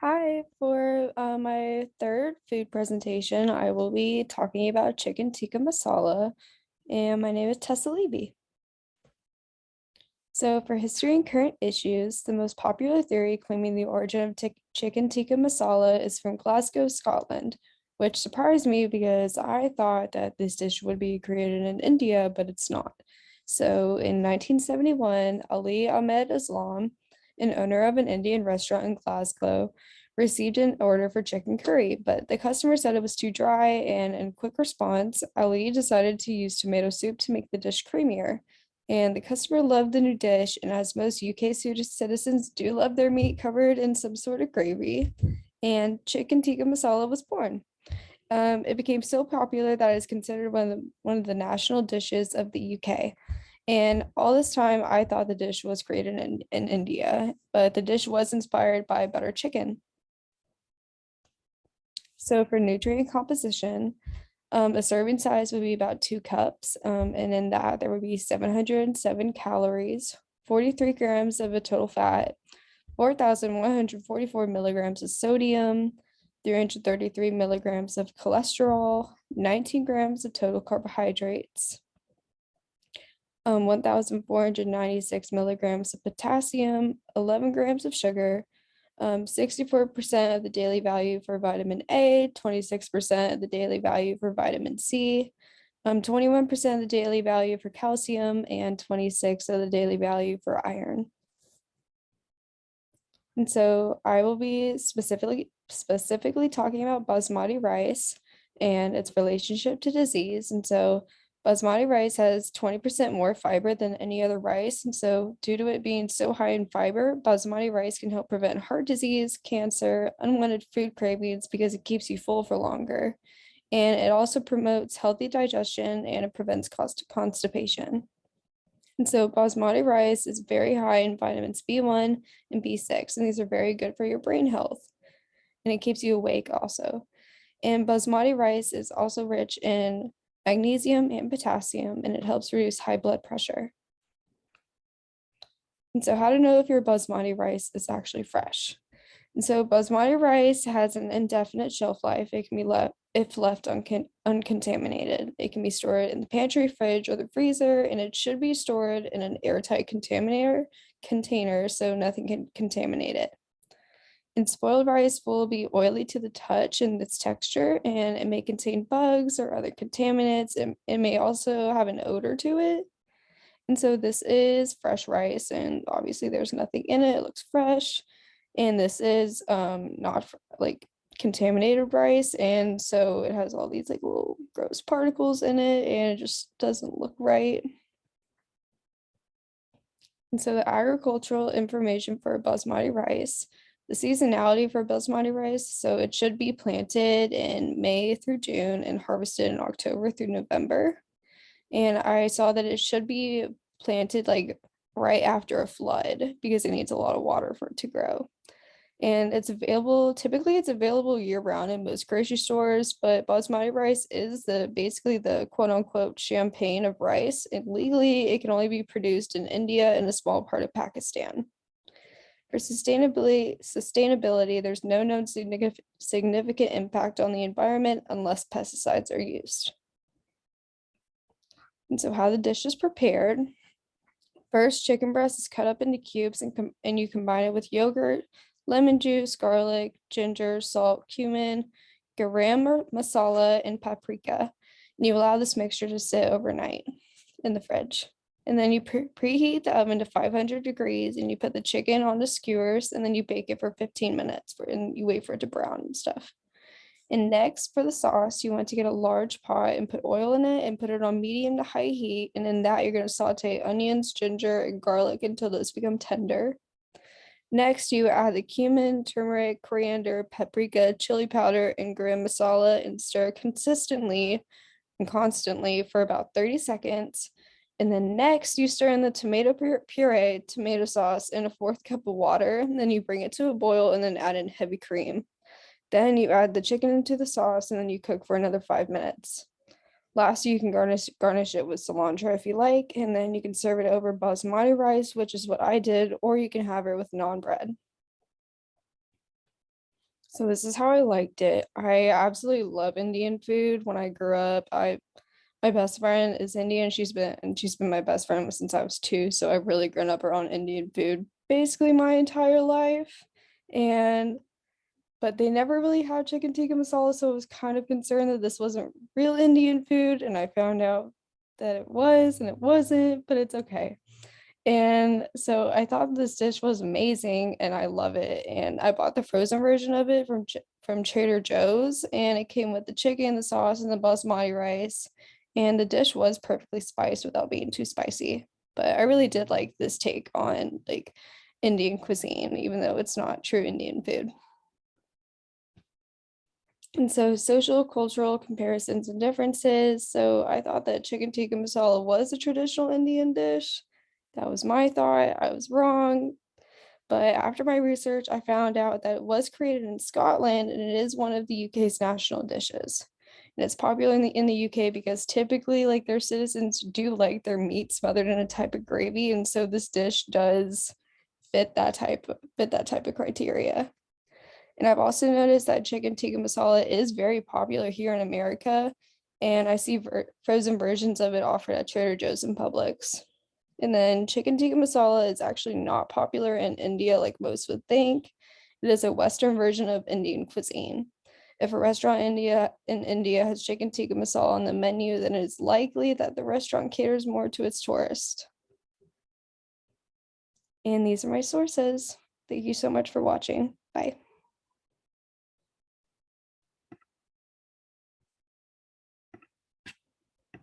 Hi, for my third food presentation, I will be talking about chicken tikka masala, and my name is Tessa Levy. So, for history and current issues, the most popular theory claiming the origin of chicken tikka masala is from Glasgow, Scotland, which surprised me because I thought that this dish would be created in India, but it's not. So, in 1971, Ali Ahmed Islam, an owner of an Indian restaurant in Glasgow, received an order for chicken curry, but the customer said it was too dry, and in quick response, Ali decided to use tomato soup to make the dish creamier. And the customer loved the new dish, and as most UK citizens do love their meat covered in some sort of gravy, and chicken tikka masala was born. It became so popular that it's considered one of the national dishes of the UK. And all this time, I thought the dish was created in India, but the dish was inspired by butter chicken. So for nutrient composition, a serving size would be about 2 cups, and in that there would be 707 calories, 43 grams of a total fat, 4,144 milligrams of sodium, 333 milligrams of cholesterol, 19 grams of total carbohydrates, 1,496 milligrams of potassium, 11 grams of sugar, 64% of the daily value for vitamin A, 26% of the daily value for vitamin C, 21% of the daily value for calcium, and 26 of the daily value for iron. And so I will be specifically talking about basmati rice and its relationship to disease. And so basmati rice has 20% more fiber than any other rice. And so due to it being so high in fiber, basmati rice can help prevent heart disease, cancer, unwanted food cravings because it keeps you full for longer. And it also promotes healthy digestion and it prevents constipation. And so basmati rice is very high in vitamins B1 and B6, and these are very good for your brain health. And it keeps you awake also. And basmati rice is also rich in magnesium and potassium, and it helps reduce high blood pressure. And so how to know if your basmati rice is actually fresh? And so basmati rice has an indefinite shelf life. It can be left if left uncontaminated. It can be stored in the pantry, fridge, or the freezer, and it should be stored in an airtight container so nothing can contaminate it. And spoiled rice will be oily to the touch in its texture, and it may contain bugs or other contaminants. It may also have an odor to it. And so this is fresh rice, and obviously there's nothing in it. It looks fresh. And this is not like contaminated rice, and so it has all these like little gross particles in it, and it just doesn't look right. And so the agricultural information for basmati rice, the seasonality for basmati rice, so it should be planted in May through June and harvested in October through November. And I saw that it should be planted like right after a flood because it needs a lot of water for it to grow. And typically it's available year round in most grocery stores, but basmati rice is basically the quote unquote champagne of rice. And legally it can only be produced in India and a small part of Pakistan. For sustainability, there's no known significant impact on the environment unless pesticides are used. And so how the dish is prepared. First, chicken breast is cut up into cubes and you combine it with yogurt, lemon juice, garlic, ginger, salt, cumin, garam masala, and paprika. And you allow this mixture to sit overnight in the fridge. And then you preheat the oven to 500 degrees and you put the chicken on the skewers and then you bake it for 15 minutes and you wait for it to brown and stuff. And next for the sauce, you want to get a large pot and put oil in it and put it on medium to high heat. And in that, you're going to saute onions, ginger, and garlic until those become tender. Next, you add the cumin, turmeric, coriander, paprika, chili powder, and garam masala and stir consistently and constantly for about 30 seconds. And then next, you stir in the tomato puree, tomato sauce, and a 4th cup of water. And then you bring it to a boil and then add in heavy cream. Then you add the chicken into the sauce and then you cook for another 5 minutes. Last, you can garnish it with cilantro if you like, and then you can serve it over basmati rice, which is what I did, or you can have it with naan bread. So this is how I liked it. I absolutely love Indian food. When I grew up, I my best friend is Indian. She's been my best friend since I was 2. So I've really grown up around Indian food basically my entire life. And but they never really had chicken tikka masala, so I was kind of concerned that this wasn't real Indian food. And I found out that it was, and it wasn't, but it's okay. And so I thought this dish was amazing and I love it. And I bought the frozen version of it from Trader Joe's, and it came with the chicken, the sauce, and the basmati rice. And the dish was perfectly spiced without being too spicy. But I really did like this take on like Indian cuisine, even though it's not true Indian food. And so social, cultural comparisons and differences. So I thought that chicken tikka masala was a traditional Indian dish. That was my thought. I was wrong. But after my research, I found out that it was created in Scotland and it is one of the UK's national dishes. And it's popular in the UK because typically like their citizens do like their meat smothered in a type of gravy. And so this dish does fit that type of criteria. And I've also noticed that chicken tikka masala is very popular here in America. And I see frozen versions of it offered at Trader Joe's and Publix. And then chicken tikka masala is actually not popular in India like most would think. It is a Western version of Indian cuisine. If a restaurant in India has chicken tikka masala on the menu, then it is likely that the restaurant caters more to its tourists. And these are my sources. Thank you so much for watching. Bye.